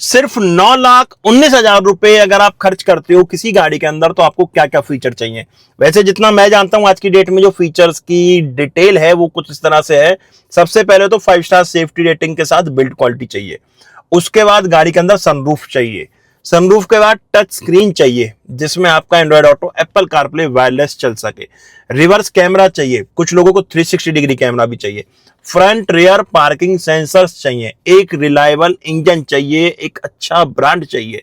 सिर्फ 9,19,000 रुपए अगर आप खर्च करते हो किसी गाड़ी के अंदर तो आपको क्या क्या फीचर चाहिए। वैसे जितना मैं जानता हूं आज की डेट में जो फीचर्स की डिटेल है वो कुछ इस तरह से है। सबसे पहले तो 5 स्टार सेफ्टी रेटिंग के साथ बिल्ड क्वालिटी चाहिए। उसके बाद गाड़ी के अंदर सनरूफ चाहिए। सनरूफ के बाद टच स्क्रीन चाहिए जिसमें आपका Android auto, Apple CarPlay, wireless चल सके। रिवर्स कैमरा चाहिए, कुछ लोगों को 360 डिग्री कैमरा भी चाहिए। फ्रंट रियर पार्किंग सेंसर्स चाहिए। एक रिलायबल इंजन चाहिए। एक अच्छा ब्रांड चाहिए।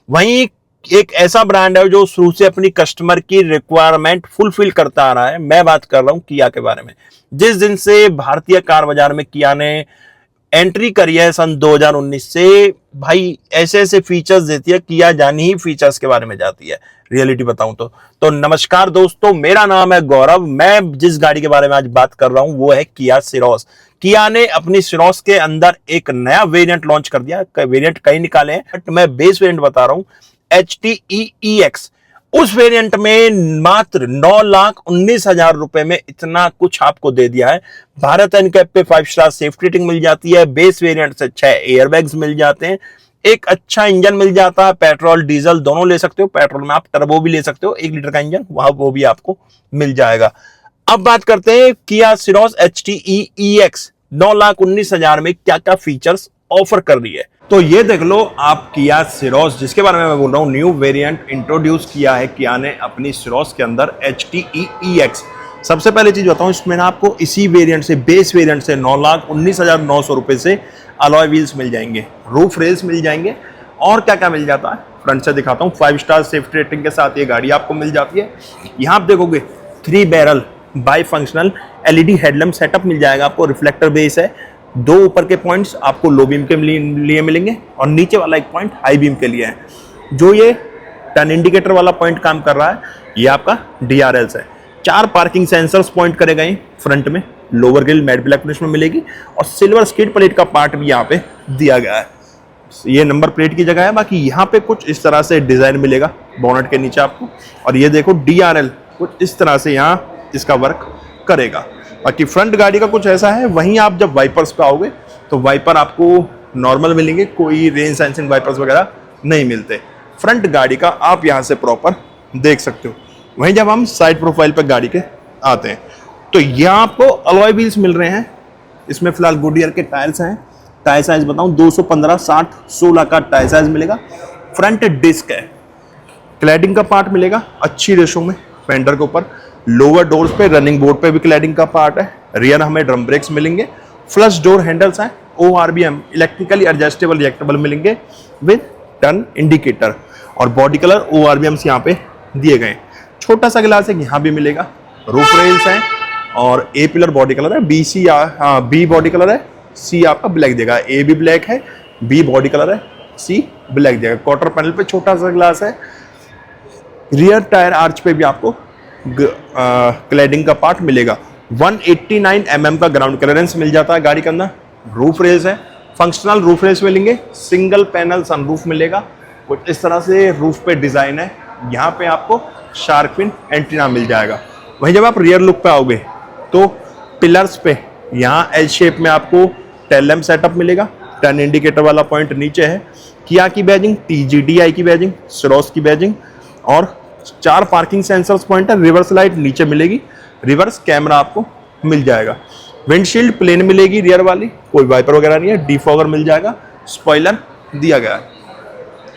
वहीं एक ऐसा ब्रांड है जो शुरू से अपनी कस्टमर की रिक्वायरमेंट फुलफिल करता आ रहा है। मैं बात कर रहा हूं किया के बारे में। जिस दिन से भारतीय कार बाजार में किया ने एंट्री करी है सन 2019 से, भाई ऐसे ऐसे फीचर्स देती है, किया जानी ही फीचर्स के बारे में जाती है। रियलिटी बताऊं तो नमस्कार दोस्तों, मेरा नाम है गौरव। मैं जिस गाड़ी के बारे में आज बात कर रहा हूं वो है किया सिरोस। किया ने अपनी सिरोस के अंदर एक नया वेरिएंट लॉन्च कर दिया। वेरिएंट कई निकाले हैं बट मैं बेस वेरिएंट बता रहा हूं, HTE-EX। उस वेरिएंट में मात्र 9,19,000 रुपए में इतना कुछ आपको दे दिया है। भारत एनकैप पे 5 स्टार सेफ्टी रेटिंग मिल जाती है। बेस वेरिएंट से 6 एयरबैग्स मिल जाते हैं। एक अच्छा इंजन मिल जाता है। पेट्रोल डीजल दोनों ले सकते हो। पेट्रोल में आप टर्बो भी ले सकते हो, 1 लीटर का इंजन वहां वो भी आपको मिल जाएगा। अब बात करते हैं किया सिरोस HTE-EX 9,19,000 में क्या क्या फीचर्स ऑफर कर रही है। तो ये देख लो आप किया सिरोस, जिसके बारे में मैं बोल रहा हूँ, न्यू वेरिएंट इंट्रोड्यूस किया है किया ने अपनी सिरोस के अंदर HTE-EX। सबसे पहले चीज बताऊं, इसमें ना आपको इसी वेरिएंट से, बेस वेरिएंट से 9,19,900 रुपए से अलॉय व्हील्स मिल जाएंगे, रूफ रेल्स मिल जाएंगे। और क्या क्या मिल जाता है फ्रंट से दिखाता हूँ। 5 स्टार सेफ्टी रेटिंग के साथ ये गाड़ी आपको मिल जाती है। यहाँ आप देखोगे 3 barrel bi functional LED headlamp setup मिल जाएगा आपको। रिफ्लेक्टर बेस है। 2 ऊपर के पॉइंट्स आपको लो बीम के लिए मिलेंगे और नीचे वाला एक पॉइंट हाई बीम के लिए है। जो ये टर्न इंडिकेटर वाला पॉइंट काम कर रहा है ये आपका DRLs है। 4 पार्किंग सेंसर्स पॉइंट करेगा ये फ्रंट में। Lower grill matte black finish में मिलेगी और सिल्वर स्किड प्लेट का पार्ट भी यहाँ पे दिया गया है। ये नंबर प्लेट की जगह है। बाकी यहाँ पे कुछ इस तरह से डिजाइन मिलेगा बोनट के नीचे आपको। और ये देखो DRL कुछ इस तरह से यहाँ इसका वर्क करेगा। बाकी फ्रंट गाड़ी का कुछ ऐसा है। वहीं आप जब वाइपर्स पे आओगे तो वाइपर आपको नॉर्मल मिलेंगे, कोई रेन सेंसिंग वाइपर्स वगैरह नहीं मिलते। फ्रंट गाड़ी का आप यहाँ से प्रॉपर देख सकते हो। वहीं जब हम साइड प्रोफाइल पर गाड़ी के आते हैं तो यहाँ आपको अलॉय व्हील्स मिल रहे हैं। इसमें फिलहाल गुडियर के टायर्स हैं। टायर साइज बताऊं 215, 60, 16 का टायर साइज मिलेगा। फ्रंट डिस्क है। क्लैडिंग का पार्ट मिलेगा अच्छी रेशो में फेंडर के ऊपर। लोअर डोर्स पे, रनिंग बोर्ड पे भी क्लैडिंग का पार्ट है। रियर हमें ड्रम ब्रेक्स मिलेंगे। फ्लश डोर हैंडल्स हैं। ORBM इलेक्ट्रिकली एडजस्टेबल रिएक्टेबल मिलेंगे विद टर्न इंडिकेटर। और बॉडी कलर ORBMs यहाँ पे दिए गए। छोटा सा गिलास है यहाँ भी मिलेगा। रूफ रेल्स हैं और A पिलर बॉडी कलर है। B बॉडी कलर है। C आपका ब्लैक देगा। A भी ब्लैक है, B बॉडी कलर है, C ब्लैक देगा। क्वार्टर पैनल पे छोटा सा ग्लास है। रियर टायर आर्च पे भी आपको क्लैडिंग का पार्ट मिलेगा। 189 mm का ग्राउंड क्लियरेंस मिल जाता है गाड़ी के अंदर। रूफ रेल्स है, फंक्शनल रूफ रेल्स मिलेंगे। सिंगल पैनल सनरूफ मिलेगा। कुछ इस तरह से रूफ पे डिजाइन है। यहाँ पे आपको शार्क फिन एंटीना मिल जाएगा। वहीं जब आप रियर लुक पे आओगे तो पिलर्स पे यहाँ L शेप में आपको टेल लैम्प सेटअप मिलेगा। टर्न इंडिकेटर वाला पॉइंट नीचे है। किया की बैजिंग, TGDI की बैजिंग, सिरोस की बैजिंग और 4 पार्किंग सेंसर्स पॉइंट है। रिवर्स लाइट नीचे मिलेगी। रिवर्स कैमरा आपको मिल जाएगा। विंडशील्ड प्लेन मिलेगी रियर वाली, कोई वाइपर वगैरह नहीं है। डिफॉगर मिल जाएगा। स्पॉइलर दिया गया है।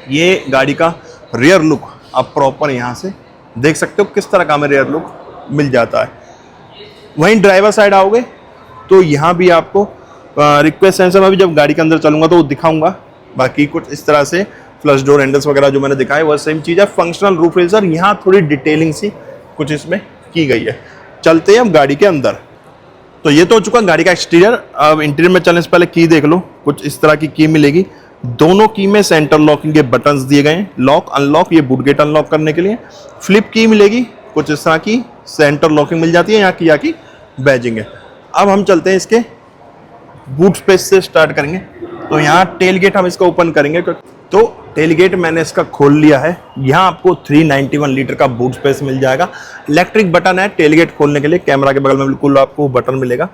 ये गाड़ी का रियर लुक आप प्रॉपर यहाँ से देख सकते हो किस तरह का हमें रियर लुक मिल जाता है। वहीं ड्राइवर साइड आओगे तो यहाँ भी आपको रिक्वेस्ट सेंसर में भी जब गाड़ी के अंदर चलूंगा तो दिखाऊंगा। बाकी कुछ इस तरह से फ्लश डोर हैंडल्स वगैरह जो मैंने दिखाए वह सेम चीज़ है। फंक्शनल रूफ रेल्स और यहाँ थोड़ी डिटेलिंग सी कुछ इसमें की गई है। चलते हैं हम गाड़ी के अंदर। तो ये तो हो चुका गाड़ी का एक्सटीरियर। अब इंटीरियर में चलने से पहले की देख लो। कुछ इस तरह की मिलेगी। दोनों की में सेंटर लॉकिंग के बटन्स दिए गए हैं। लॉक अनलॉक, ये बूट गेट अनलॉक करने के लिए। फ्लिप की मिलेगी। कुछ इस तरह की सेंटर लॉकिंग मिल जाती है। यहाँ किया की बैजिंग है। अब हम चलते हैं इसके बूट स्पेस से स्टार्ट करेंगे। तो यहाँ टेल गेट हम इसका ओपन करेंगे। तो टेल गेट मैंने इसका खोल लिया है। यहाँ आपको 391 लीटर का बूट स्पेस मिल जाएगा। इलेक्ट्रिक बटन है टेल गेट खोलने के लिए। कैमरा के बगल में बिल्कुल आपको बटन मिलेगा।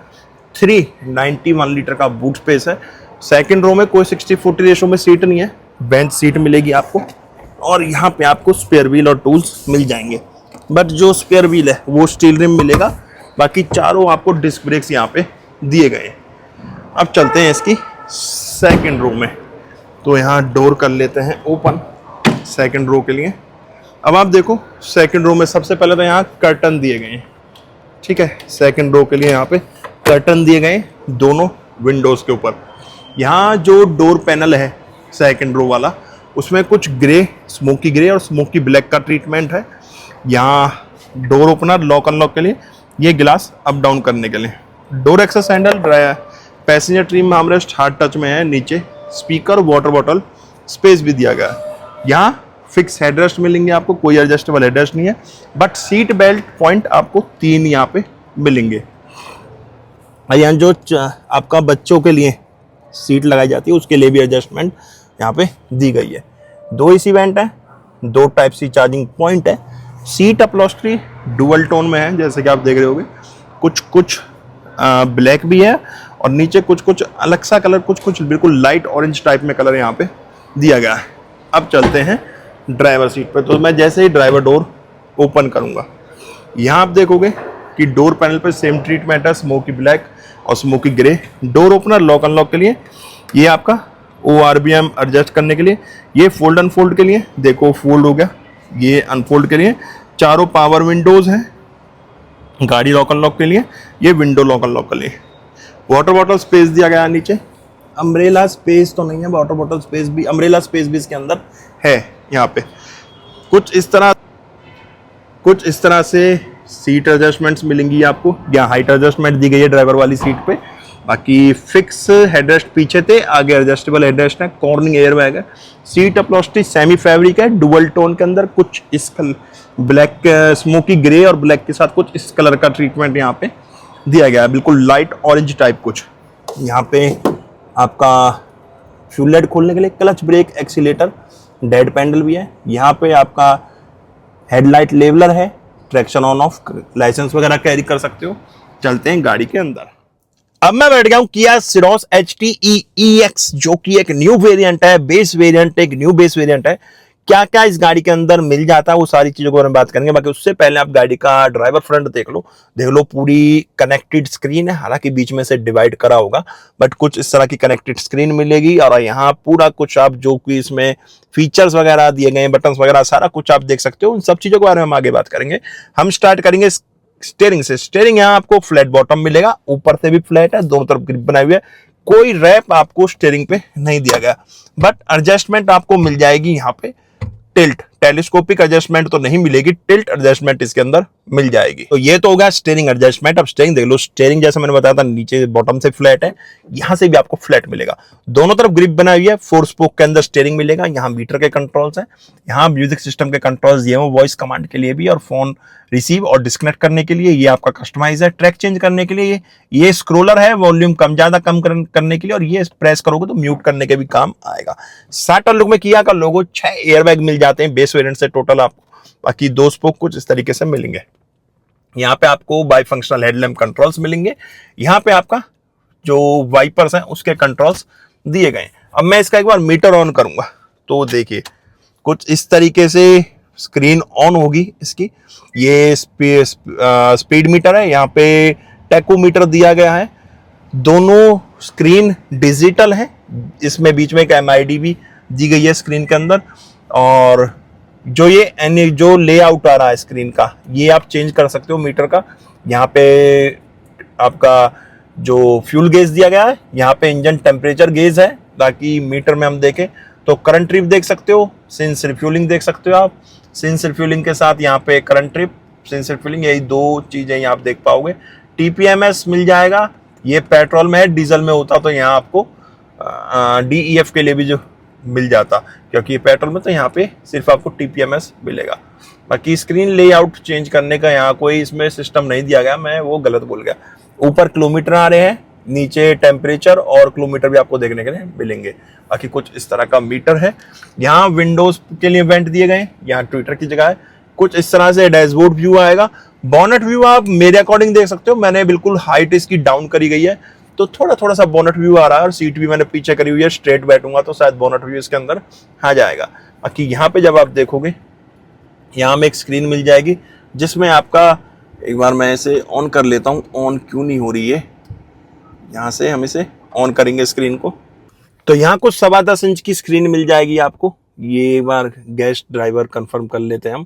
391 लीटर का बूट स्पेस है। सेकंड रो में कोई 60-40 रेशो में सीट नहीं है। बेंच सीट मिलेगी आपको, और यहाँ पे आपको स्पेयर व्हील और टूल्स मिल जाएंगे। बट जो स्पेयर व्हील है वो स्टील रिम मिलेगा, बाकी चारों आपको डिस्क ब्रेक्स यहाँ पे दिए गए हैं। अब चलते हैं इसकी सेकंड रो में, तो यहाँ डोर कर लेते हैं ओपन सेकंड रो के लिए। अब आप देखो सेकंड रो में सबसे पहले तो यहाँ कर्टन दिए गए हैं, ठीक है। सेकंड रो के लिए यहाँ पे कर्टन दिए गए दोनों विंडोज़ के ऊपर। यहाँ जो डोर पैनल है सेकंड रो वाला, उसमें कुछ ग्रे, स्मोकी ग्रे और स्मोकी ब्लैक का ट्रीटमेंट है। यहाँ डोर ओपनर लॉक अनलॉक के लिए, ये गिलास अप डाउन करने के लिए, door access handle, passenger trim armrest hard touch में है। नीचे स्पीकर, वाटर बॉटल, स्पेस भी दिया गया है। यहाँ फिक्स हेडरेस्ट मिलेंगे आपको, कोई एडजस्टेबल हेडरेस्ट नहीं है, बट सीट बेल्ट पॉइंट आपको 3 यहाँ पे मिलेंगे। यहाँ जो आपका बच्चों के लिए सीट लगाई जाती है उसके लिए भी एडजस्टमेंट यहाँ पे दी गई है। 2 एसी वेंट है, 2 टाइप सी चार्जिंग पॉइंट है। सीट अपलॉस्ट्री डुअल टोन में है, जैसे कि आप देख रहे होगे। कुछ ब्लैक भी है और नीचे कुछ अलग सा कलर, कुछ बिल्कुल लाइट ऑरेंज टाइप में कलर यहाँ पे दिया गया है। अब चलते हैं ड्राइवर सीट पे। तो मैं जैसे ही ड्राइवर डोर ओपन करूँगा, यहाँ आप देखोगे कि डोर पैनल पे सेम ट्रीटमेंट है, स्मोकी ब्लैक और smoky grey. Door opener lock unlock के लिए, ये आपका ORBM एडजस्ट करने के लिए, ये फोल्ड अनफोल्ड के लिए, देखो फोल्ड हो गया, ये अनफोल्ड के लिए। चारों पावर विंडोज़ हैं गाड़ी लॉक अनलॉक के लिए, ये विंडो लॉक अनलॉक के लिए। वाटर बॉटल स्पेस दिया गया है नीचे। अम्ब्रेला स्पेस तो नहीं है, वाटर बॉटल स्पेस भी, अम्ब्रेला स्पेस भी इसके अंदर है। यहाँ पे कुछ इस तरह से सीट एडजस्टमेंट्स मिलेंगी आपको। यहाँ हाइट एडजस्टमेंट दी गई है ड्राइवर वाली सीट पे। बाकी फिक्स हेडरेस्ट पीछे थे, आगे एडजस्टेबल हेडरेस्ट है, कॉर्निंग एयर बैग है। सीट अपलॉस्ट्री सेमी फैब्रिक है, डुअल टोन के अंदर। कुछ इस ब्लैक, स्मोकी ग्रे और ब्लैक के साथ कुछ इस कलर का ट्रीटमेंट यहाँ पे दिया गया है, बिल्कुल लाइट ऑरेंज टाइप कुछ। यहाँ पे आपका फ्यूल लाइट खोलने के लिए, clutch brake, accelerator, dead pedal भी है। यहाँ पे आपका हेडलाइट लेवलर है, ट्रैक्शन ऑन ऑफ, लाइसेंस वगैरह कैरी कर सकते हो। चलते हैं गाड़ी के अंदर। अब मैं बैठ गया हूं किया सिरोस HTE EX, जो कि एक न्यू वेरिएंट है, बेस वेरिएंट, एक न्यू बेस वेरिएंट है। क्या क्या इस गाड़ी के अंदर मिल जाता है वो सारी चीजों के बारे में बात करेंगे। बाकी उससे पहले आप गाड़ी का ड्राइवर फ्रंट देख लो, पूरी कनेक्टेड स्क्रीन है। हालांकि बीच में से डिवाइड करा होगा, बट कुछ इस तरह की कनेक्टेड स्क्रीन मिलेगी। और यहाँ पूरा कुछ आप जो कि इसमें फीचर्स वगैरह दिए गए, बटन्स वगैरह सारा कुछ आप देख सकते हो। उन सब चीजों के बारे में हम आगे बात करेंगे। हम स्टार्ट करेंगे स्टीयरिंग से। स्टीयरिंग यहाँ आपको फ्लैट बॉटम मिलेगा, ऊपर से भी फ्लैट है, दोनों तरफ ग्रिप बनाई हुई है। कोई रैप आपको स्टीयरिंग पे नहीं दिया गया, बट एडजस्टमेंट आपको मिल जाएगी यहाँ पे। टिल्ट, टेलीस्कोपिक एडजस्टमेंट तो नहीं मिलेगी, टिल्ट एडजस्टमेंट इसके अंदर मिल जाएगी। तो ये तो होगा स्टीयरिंग एडजस्टमेंट। अब स्टीयरिंग देख लो। स्टीयरिंग जैसे मैंने बताया था, नीचे बॉटम से फ्लैट है, यहां से भी आपको फ्लैट मिलेगा। दोनों तरफ ग्रिप बनाई हुई है। 4 स्पोक के अंदर स्टीयरिंग मिलेगा। यहाँ मीटर के कंट्रोल्स हैं, यहाँ म्यूजिक सिस्टम के कंट्रोल्स दिए हैं, वॉइस कमांड के लिए भी और फोन रिसीव और डिस्कनेक्ट करने के लिए। ये आपका कस्टमाइज है। ट्रैक चेंज करने के लिए ये स्क्रोलर है, वॉल्यूम कम ज्यादा कम करने के लिए, और ये प्रेस करोगे तो म्यूट करने के भी काम आएगा। 60 लुक में किया का लोगो। 6 एयरबैग मिल जाते हैं बेस वेरिएंट से टोटल आपको। बाकी 2 स्पोक कुछ इस तरीके से मिलेंगे। यहाँ पे आपको बाई फंक्शनल हेडलैम्प कंट्रोल्स मिलेंगे। यहाँ पे आपका जो वाइपर्स हैं उसके कंट्रोल्स दिए गए। अब मैं इसका एक बार मीटर ऑन करूंगा तो देखिए कुछ इस तरीके से स्क्रीन ऑन होगी इसकी। ये स्पीड मीटर है, यहाँ पे टेकोमीटर दिया गया है। दोनों स्क्रीन डिजिटल है, इसमें बीच में एक MID भी दी गई है स्क्रीन के अंदर। और जो लेआउट आ रहा है स्क्रीन का, ये आप चेंज कर सकते हो मीटर का। यहाँ पे आपका जो फ्यूल गेज दिया गया है, यहाँ पे इंजन टेम्परेचर गेज है। बाकी मीटर में हम देखें तो करंट ट्रिप देख सकते हो, सिंस रिफ्यूलिंग देख सकते हो आप। सिंस रिफ्यूलिंग के साथ यहाँ पे करंट ट्रिप, सिंस रिफ्यूलिंग, यही 2 चीजें यहाँ आप देख पाओगे। TPMS मिल जाएगा, ये पेट्रोल में है, डीजल में होता तो यहाँ आपको DEF के लिए भी जो मिल जाता, क्योंकि पेट्रोल में तो यहाँ पे सिर्फ आपको TPMS मिलेगा। बाकी स्क्रीन लेआउट चेंज करने का यहाँ कोई इसमें सिस्टम नहीं दिया गया, मैं वो गलत बोल गया। ऊपर किलोमीटर आ रहे हैं, नीचे टेम्परेचर और किलोमीटर भी आपको देखने के लिए मिलेंगे। बाकी कुछ इस तरह का मीटर है। यहाँ विंडोज के लिए वेंट दिए गए, यहाँ ट्विटर की जगह है। कुछ इस तरह से डैशबोर्ड व्यू आएगा। बॉनेट व्यू आप मेरे अकॉर्डिंग देख सकते हो, मैंने बिल्कुल हाइट इसकी डाउन करी गई है तो थोड़ा थोड़ा सा बोनट व्यू आ रहा है, और सीट भी मैंने पीछे करी हुई है, स्ट्रेट बैठूंगा तो शायद बोनट व्यू इसके अंदर आ जाएगा। बाकी यहाँ पे जब आप देखोगे, यहाँ में एक स्क्रीन मिल जाएगी जिसमें आपका, एक बार मैं इसे ऑन कर लेता हूँ, ऑन क्यों नहीं हो रही है, यहाँ से हम इसे ऑन करेंगे स्क्रीन को, तो यहाँ कुछ 10.25 इंच की स्क्रीन मिल जाएगी आपको। ये एक बार गैस ड्राइवर कंफर्म कर लेते हैं हम।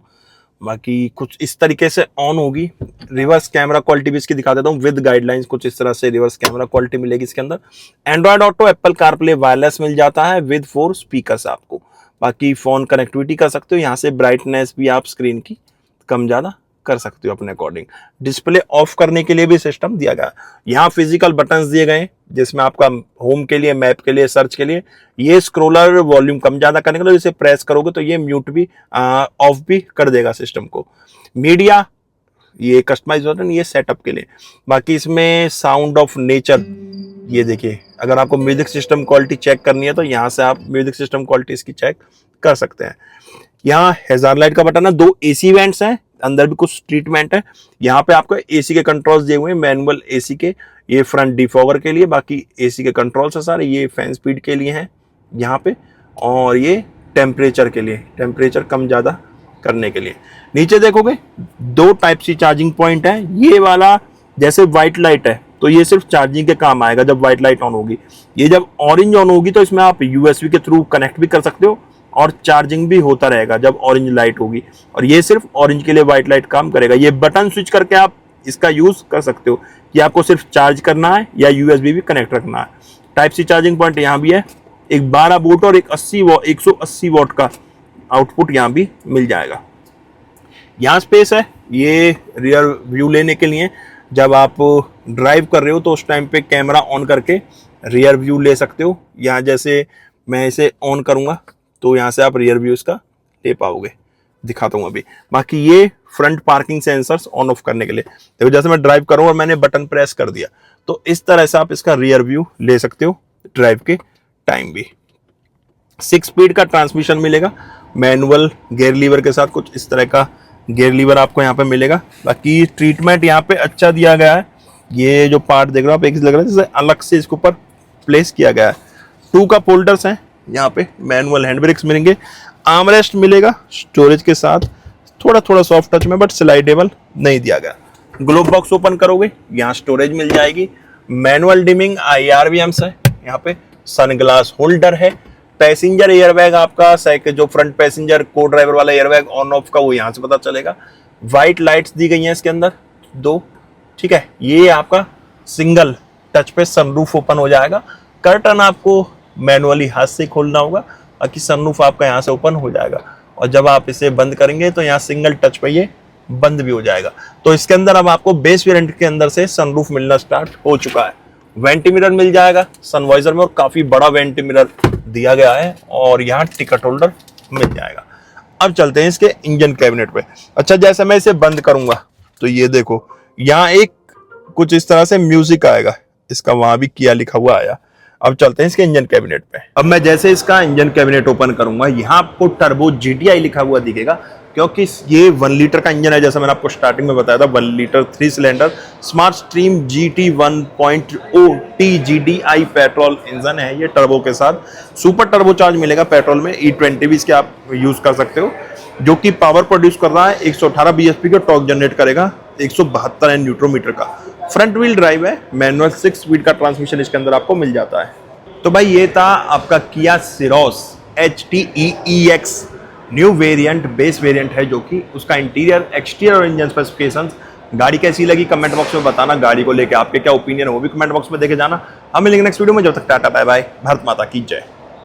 बाकी कुछ इस तरीके से ऑन होगी। रिवर्स कैमरा क्वालिटी भी इसकी दिखा देता हूँ विद गाइडलाइंस, कुछ इस तरह से रिवर्स कैमरा क्वालिटी मिलेगी इसके अंदर। Android auto, Apple CarPlay wireless मिल जाता है विद 4 स्पीकर्स आपको। बाकी फोन कनेक्टिविटी कर सकते हो, यहाँ से ब्राइटनेस भी आप स्क्रीन की कम ज़्यादा कर सकते हो अपने अकॉर्डिंग। डिस्प्ले ऑफ करने के लिए भी सिस्टम दिया गया है। यहाँ फिजिकल बटन्स दिए गए हैं जिसमें आपका होम के लिए, मैप के लिए, सर्च के लिए, ये स्क्रोलर वॉल्यूम कम ज्यादा करने के लिए, इसे प्रेस करोगे तो ये म्यूट भी ऑफ भी कर देगा सिस्टम को। मीडिया ये कस्टमाइज बटन, ये सेटअप के लिए। बाकी इसमें साउंड ऑफ नेचर, ये देखिए, अगर आपको म्यूजिक सिस्टम क्वालिटी चेक करनी है तो यहाँ से आप म्यूजिक सिस्टम क्वालिटी इसकी चेक कर सकते हैं। यहाँ हेजार्ड लाइट का बटन है, 2 AC वेंट्स हैं, अंदर भी कुछ ट्रीटमेंट है। यहाँ पे आपको AC के कंट्रोल्स दिए हुए हैं, मैनुअल AC के, ये फ्रंट डिफॉगर के लिए, बाकी AC के कंट्रोल्स है सारे, ये फैन स्पीड के लिए हैं यहाँ पे, और ये टेम्परेचर के लिए, टेम्परेचर कम ज़्यादा करने के लिए। नीचे देखोगे 2 टाइप सी चार्जिंग पॉइंट है। ये वाला जैसे व्हाइट लाइट है तो ये सिर्फ चार्जिंग के काम आएगा जब व्हाइट लाइट ऑन होगी। ये जब ऑरेंज ऑन होगी तो इसमें आप USB के थ्रू कनेक्ट भी कर सकते हो और चार्जिंग भी होता रहेगा जब ऑरेंज लाइट होगी, और ये सिर्फ ऑरेंज के लिए व्हाइट लाइट काम करेगा। ये बटन स्विच करके आप इसका यूज कर सकते हो कि आपको सिर्फ चार्ज करना है या USB भी कनेक्ट रखना है। टाइप सी चार्जिंग पॉइंट यहाँ भी है, एक 12 वोल्ट और एक 180 वॉट का आउटपुट यहाँ भी मिल जाएगा। यहाँ स्पेस है, ये रियर व्यू लेने के लिए, जब आप ड्राइव कर रहे हो तो उस टाइम पे कैमरा ऑन करके रियर व्यू ले सकते हो। यहाँ जैसे मैं इसे ऑन करूँगा तो यहाँ से आप रियर व्यू इसका ले पाओगे, दिखाता हूँ अभी। बाकी ये front parking sensors on off करने के लिए, देखो जैसे मैं ड्राइव करूँ और मैंने बटन प्रेस कर दिया तो इस तरह से आप इसका रियर व्यू ले सकते हो ड्राइव के टाइम भी। 6 स्पीड का ट्रांसमिशन मिलेगा, मैनुअल गियर लीवर के साथ कुछ इस तरह का गियर लीवर आपको यहाँ पे मिलेगा। बाकी ट्रीटमेंट यहाँ पे अच्छा दिया गया है। ये जो पार्ट देख रहे हो आप, एक लग रहा है जैसे अलग से इसके ऊपर प्लेस किया गया है। 2 कप होल्डर्स हैं यहाँ पे, मैनुअल हैंड ब्रेक्स मिलेंगे, आर्मरेस्ट मिलेगा स्टोरेज के साथ, थोड़ा थोड़ा सॉफ्ट टच में बट स्लाइडेबल नहीं दिया गया। ग्लोब बॉक्स ओपन करोगे, यहाँ स्टोरेज मिल जाएगी, मैनुअल डिमिंग IRVMs है, यहाँ पे सनग्लास होल्डर है, पैसेंजर एयरबैग आपका जो फ्रंट पैसेंजर को ड्राइवर वाला एयरबैग ऑन ऑफ का वो यहाँ से पता चलेगा। व्हाइट लाइट्स दी गई हैं इसके अंदर 2, ठीक है। ये आपका सिंगल टच पे सनरूफ ओपन हो जाएगा। कर्टन आपको मैनुअली हाथ से खोलना होगा, बाकी सनरूफ आपका यहाँ से ओपन हो जाएगा, और जब आप इसे बंद करेंगे तो यहाँ सिंगल टच पे ये बंद भी हो जाएगा। तो इसके अंदर अब आपको बेस वेरिएंट के अंदर से सनरूफ मिलना स्टार्ट हो चुका है। वेंटी मिरर मिल जाएगा सनवाइजर में, और काफी बड़ा वेंटी मिरर दिया गया है, और यहाँ टिकट होल्डर मिल जाएगा। अब चलते हैं इसके इंजन कैबिनेट पे। अच्छा, जैसे मैं इसे बंद करूंगा तो ये देखो यहाँ एक कुछ इस तरह से म्यूजिक आएगा, इसका वहां भी किया लिखा हुआ आया। अब चलते हैं इसके इंजन कैबिनेट पे। अब मैं जैसे इसका इंजन कैबिनेट ओपन करूंगा, यहाँ आपको टर्बो GTI लिखा हुआ दिखेगा, क्योंकि ये 1 लीटर का इंजन है। जैसा मैंने आपको स्टार्टिंग में बताया था, 1 litre 3 cylinder smart stream GT 1.0 TGDI petrol engine है ये, टर्बो के साथ सुपर टर्बो चार्ज मिलेगा पेट्रोल में। E20 भी इसके आप यूज कर सकते हो, जो कि पावर प्रोड्यूस कर रहा है 118 bhp का, टॉर्क जनरेट करेगा 172 न्यूट्रोमीटर का। फ्रंट व्हील ड्राइव है, मैनुअल 6 स्पीड का ट्रांसमिशन इसके अंदर आपको मिल जाता है। तो भाई ये था आपका किया सिरोस HTE-EX new variant, base variant है, जो कि उसका इंटीरियर, एक्सटीरियर और इंजन स्पेसिफिकेशंस। गाड़ी कैसी लगी कमेंट बॉक्स में बताना, गाड़ी को लेके आपके क्या ओपिनियन है वो भी कमेंट बॉक्स में देके जाना। हम मिलेंगे नेक्स्ट वीडियो में, जब तक टाटा बाय बाय, भारत माता की जय।